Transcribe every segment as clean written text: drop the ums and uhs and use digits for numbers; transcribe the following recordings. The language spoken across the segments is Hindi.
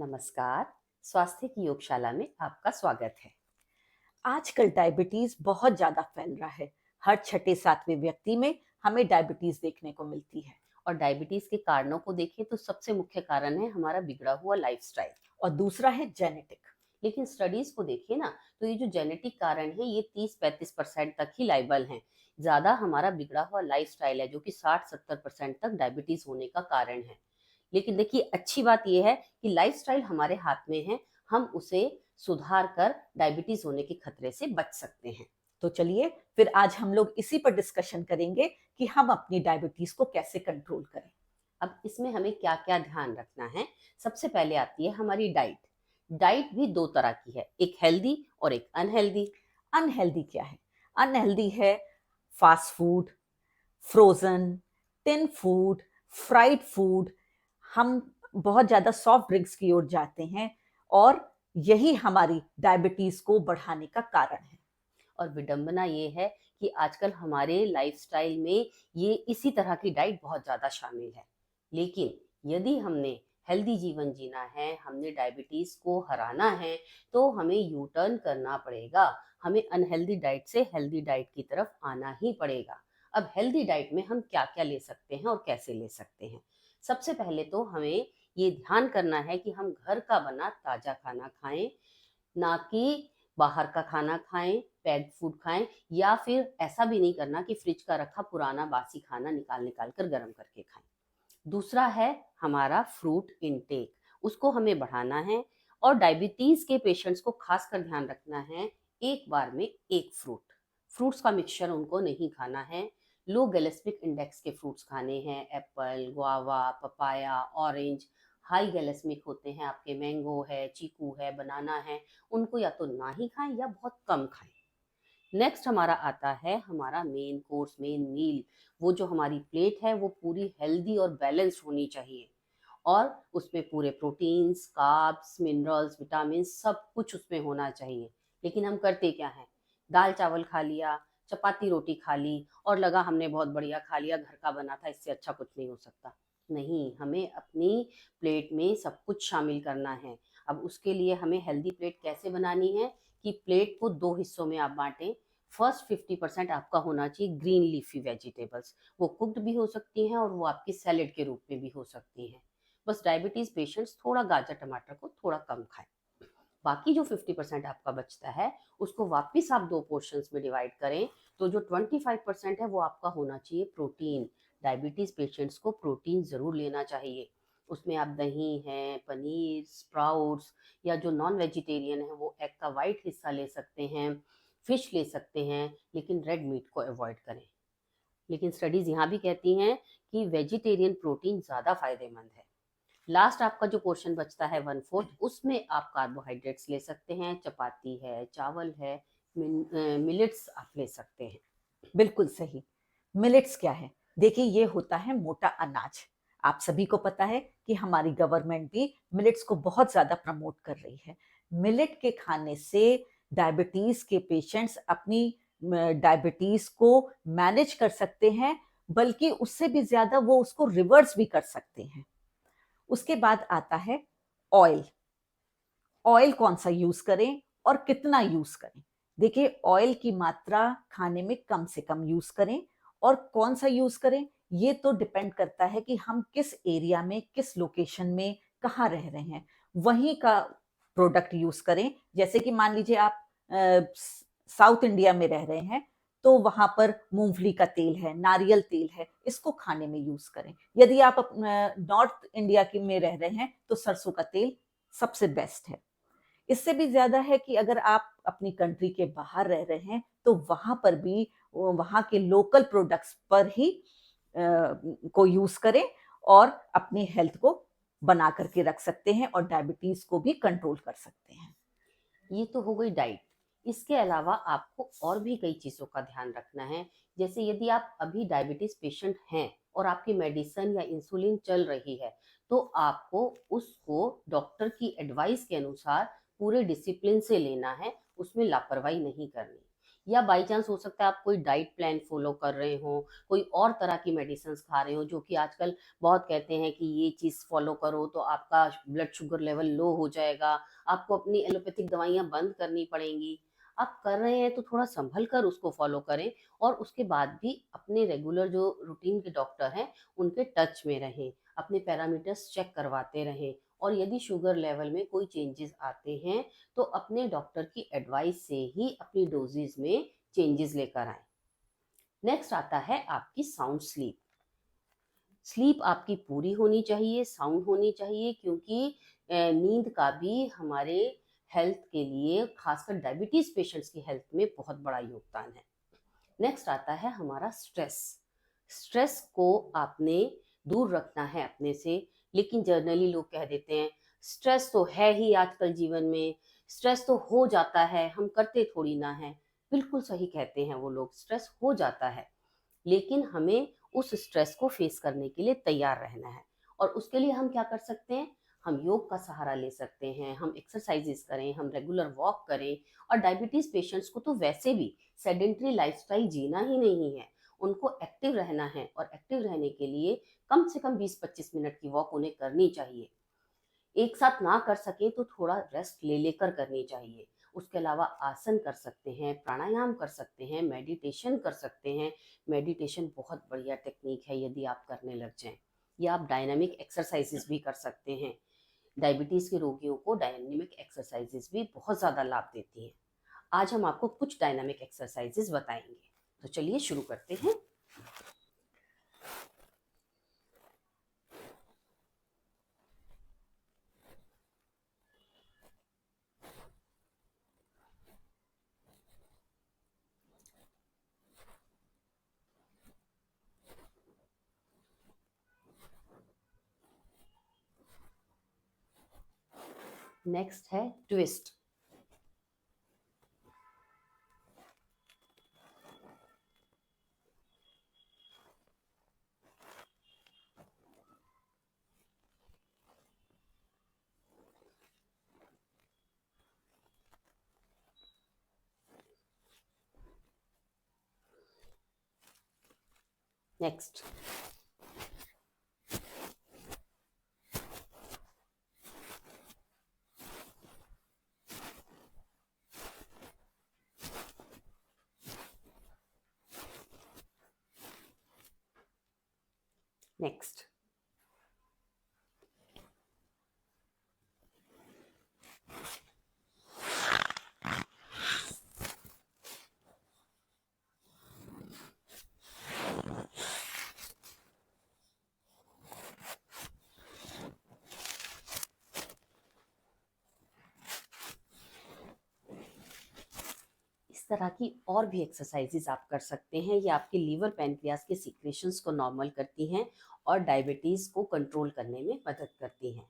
नमस्कार। स्वास्थ्य की योगशाला में आपका स्वागत है। आजकल डायबिटीज बहुत ज्यादा फैल रहा है। हर छठे सातवें व्यक्ति में हमें डायबिटीज देखने को मिलती है। और डायबिटीज के कारणों को देखें तो सबसे मुख्य कारण है हमारा बिगड़ा हुआ लाइफस्टाइल। और दूसरा है जेनेटिक। लेकिन स्टडीज को देखिए ना, तो ये जो जेनेटिक कारण है ये 30-35% तक ही लाइबल हैं। ज्यादा हमारा बिगड़ा हुआ लाइफस्टाइल है जो कि 60-70% तक डायबिटीज होने का कारण है। लेकिन देखिए, अच्छी बात यह है कि लाइफस्टाइल हमारे हाथ में है। हम उसे सुधार कर डायबिटीज होने के खतरे से बच सकते हैं। तो चलिए फिर आज हम लोग इसी पर डिस्कशन करेंगे कि हम अपनी डायबिटीज को कैसे कंट्रोल करें। अब इसमें हमें क्या क्या ध्यान रखना है। सबसे पहले आती है हमारी डाइट। डाइट भी दो तरह की है, एक हेल्दी और एक अनहेल्दी। अनहेल्दी क्या है? अनहेल्दी है fast food, frozen, tin food, fried food. हम बहुत ज्यादा सॉफ्ट ड्रिंक्स की ओर जाते हैं और यही हमारी डायबिटीज को बढ़ाने का कारण है। और विडंबना ये है कि आजकल हमारे लाइफस्टाइल में ये इसी तरह की डाइट बहुत ज़्यादा शामिल है। लेकिन यदि हमने हेल्दी जीवन जीना है, हमने डायबिटीज़ को हराना है, तो हमें यू टर्न करना पड़ेगा। हमें अनहेल्दी डाइट से हेल्दी डाइट की तरफ आना ही पड़ेगा। अब हेल्दी डाइट में हम क्या क्या ले सकते हैं और कैसे ले सकते हैं। सबसे पहले तो हमें ये ध्यान करना है कि हम घर का बना ताज़ा खाना खाएं, ना कि बाहर का खाना खाएं, पैक्ड फूड खाएं, या फिर ऐसा भी नहीं करना कि फ्रिज का रखा पुराना बासी खाना निकाल निकाल कर गर्म करके खाएं। दूसरा है हमारा फ्रूट इनटेक, उसको हमें बढ़ाना है। और डायबिटीज के पेशेंट्स को खासकर ध्यान रखना है, एक बार में एक फ्रूट्स का मिक्सचर उनको नहीं खाना है। लो गैलेस्मिक इंडेक्स के फ्रूट्स खाने हैं, apple, guava, papaya, orange. High glycaemic होते हैं आपके मैंगो है, चीकू है, बनाना है। उनको या तो ना ही खाएं या बहुत कम खाएं। नेक्स्ट हमारा आता है हमारा मेन कोर्स, मेन मील। वो जो हमारी प्लेट है वो पूरी हेल्दी और बैलेंस्ड होनी चाहिए। और उसमें पूरे प्रोटीन्स, कार्ब्स, मिनरल्स, विटामिन सब कुछ उसमें होना चाहिए। लेकिन हम करते क्या हैं, दाल चावल खा लिया, चपाती रोटी खा ली और लगा हमने बहुत बढ़िया खा लिया, घर का बना था, इससे अच्छा कुछ नहीं हो सकता। नहीं, हमें अपनी प्लेट में सब कुछ शामिल करना है। अब उसके लिए हमें हेल्दी प्लेट कैसे बनानी है कि प्लेट को दो हिस्सों में आप बांटें। फर्स्ट 50% आपका होना चाहिए ग्रीन लीफी वेजिटेबल्स। वो कुक्ड भी हो सकती हैं और वो आपकी सैलेड के रूप में भी हो सकती हैं। बस डायबिटीज पेशेंट्स थोड़ा गाजर टमाटर को थोड़ा कम खाएं। बाकी जो 50% आपका बचता है उसको वापस आप दो पोर्शंस में डिवाइड करें। तो जो 25% है वो आपका होना चाहिए प्रोटीन। डायबिटीज पेशेंट्स को प्रोटीन जरूर लेना चाहिए। उसमें आप दही है, पनीर, स्प्राउट्स, या जो नॉन वेजिटेरियन है वो एग का वाइट हिस्सा ले सकते हैं, फिश ले सकते हैं, लेकिन रेड मीट को अवॉइड करें। लेकिन स्टडीज यहाँ भी कहती हैं कि वेजिटेरियन प्रोटीन ज़्यादा फायदेमंद है। लास्ट आपका जो पोर्शन बचता है 1/4, उसमें आप कार्बोहाइड्रेट्स ले सकते हैं, चपाती है, चावल है, मिलेट्स आप ले सकते हैं। बिल्कुल सही। मिलेट्स क्या है? देखिए, ये होता है मोटा अनाज। आप सभी को पता है कि हमारी गवर्नमेंट भी मिलेट्स को बहुत ज्यादा प्रमोट कर रही है। मिलेट के खाने से डायबिटीज के पेशेंट्स अपनी डायबिटीज को मैनेज कर सकते हैं, बल्कि उससे भी ज्यादा वो उसको रिवर्स भी कर सकते हैं। उसके बाद आता है ऑयल। ऑयल कौन सा यूज करें और कितना यूज करें? देखिए, ऑयल की मात्रा खाने में कम से कम यूज करें। और कौन सा यूज करें ये तो डिपेंड करता है कि हम किस एरिया में, किस लोकेशन में, कहाँ रह रहे हैं, वहीं का प्रोडक्ट यूज करें। जैसे कि मान लीजिए आप साउथ इंडिया में रह रहे हैं, तो वहां पर मूंगफली का तेल है, नारियल तेल है, इसको खाने में यूज करें। यदि आप नॉर्थ इंडिया में रह रहे हैं तो सरसों का तेल सबसे बेस्ट है। इससे भी ज्यादा है कि अगर आप अपनी कंट्री के बाहर रह रहे हैं तो वहां पर भी वहां के लोकल प्रोडक्ट्स पर ही को यूज करें और अपनी हेल्थ को बना करके रख सकते हैं और डायबिटीज को भी कंट्रोल कर सकते हैं। ये तो हो गई डाइट। इसके अलावा आपको और भी कई चीज़ों का ध्यान रखना है। जैसे यदि आप अभी डायबिटीज पेशेंट हैं और आपकी मेडिसिन या इंसुलिन चल रही है, तो आपको उसको डॉक्टर की एडवाइस के अनुसार पूरे डिसिप्लिन से लेना है, उसमें लापरवाही नहीं करनी। या बाई चांस हो सकता है आप कोई डाइट प्लान फॉलो कर रहे हो, कोई और तरह की मेडिसिन खा रहे हो, जो कि आजकल बहुत कहते हैं कि ये चीज़ फॉलो करो तो आपका ब्लड शुगर लेवल लो हो जाएगा, आपको अपनी एलोपैथिक दवाइयाँ बंद करनी पड़ेंगी। आप कर रहे हैं तो थोड़ा संभल कर उसको फॉलो करें और उसके बाद भी अपने रेगुलर जो रूटीन के डॉक्टर हैं, उनके टच में रहें, अपने पैरामीटर्स चेक करवाते रहें और यदि शुगर लेवल में कोई चेंजेस आते हैं तो अपने डॉक्टर की एडवाइस से ही अपनी डोजेज में चेंजेस लेकर आएं। नेक्स्ट आता है आपकी साउंड स्लीप। स्लीप आपकी पूरी होनी चाहिए, साउंड होनी चाहिए, क्योंकि नींद का भी हमारे हेल्थ के लिए, खासकर डायबिटीज पेशेंट्स की हेल्थ में बहुत बड़ा योगदान है। नेक्स्ट आता है हमारा स्ट्रेस। स्ट्रेस को आपने दूर रखना है अपने से, लेकिन जनरली लोग कह देते हैं स्ट्रेस तो है ही आजकल जीवन में, स्ट्रेस तो हो जाता है, हम करते थोड़ी ना है। बिल्कुल सही कहते हैं वो लोग, स्ट्रेस हो जाता है, लेकिन हमें उस स्ट्रेस को फेस करने के लिए तैयार रहना है। और उसके लिए हम क्या कर सकते हैं? हम योग का सहारा ले सकते हैं, हम एक्सरसाइजेस करें, हम रेगुलर वॉक करें। और डायबिटीज पेशेंट्स को तो वैसे भी सेडेंट्री लाइफस्टाइल जीना ही नहीं है, उनको एक्टिव रहना है, और एक्टिव रहने के लिए कम से कम 20-25 मिनट की वॉक उन्हें करनी चाहिए। एक साथ ना कर सके तो थोड़ा रेस्ट ले लेकर करनी चाहिए। उसके अलावा आसन कर सकते हैं, प्राणायाम कर सकते हैं, मेडिटेशन कर सकते हैं। मेडिटेशन बहुत बढ़िया टेक्निक है यदि आप करने लग जाएं, या आप डायनामिक एक्सरसाइजेस भी कर सकते हैं। डायबिटीज के रोगियों को डायनामिक एक्सरसाइजेस भी बहुत ज़्यादा लाभ देती हैं। आज हम आपको कुछ डायनामिक एक्सरसाइजेस बताएंगे, तो चलिए शुरू करते हैं। नेक्स्ट है ट्विस्ट। नेक्स्ट नेक्स्ट इस तरह की और भी एक्सरसाइजेज आप कर सकते हैं। ये आपके लीवर पैनक्रियास के सीक्रेशंस को नॉर्मल करती हैं और डायबिटीज को कंट्रोल करने में मदद करती हैं।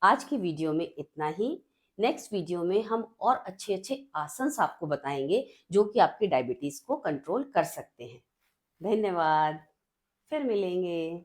आज की वीडियो में इतना ही। नेक्स्ट वीडियो में हम और अच्छे अच्छे आसन्स आपको बताएंगे जो कि आपकी डायबिटीज को कंट्रोल कर सकते हैं। धन्यवाद, फिर मिलेंगे।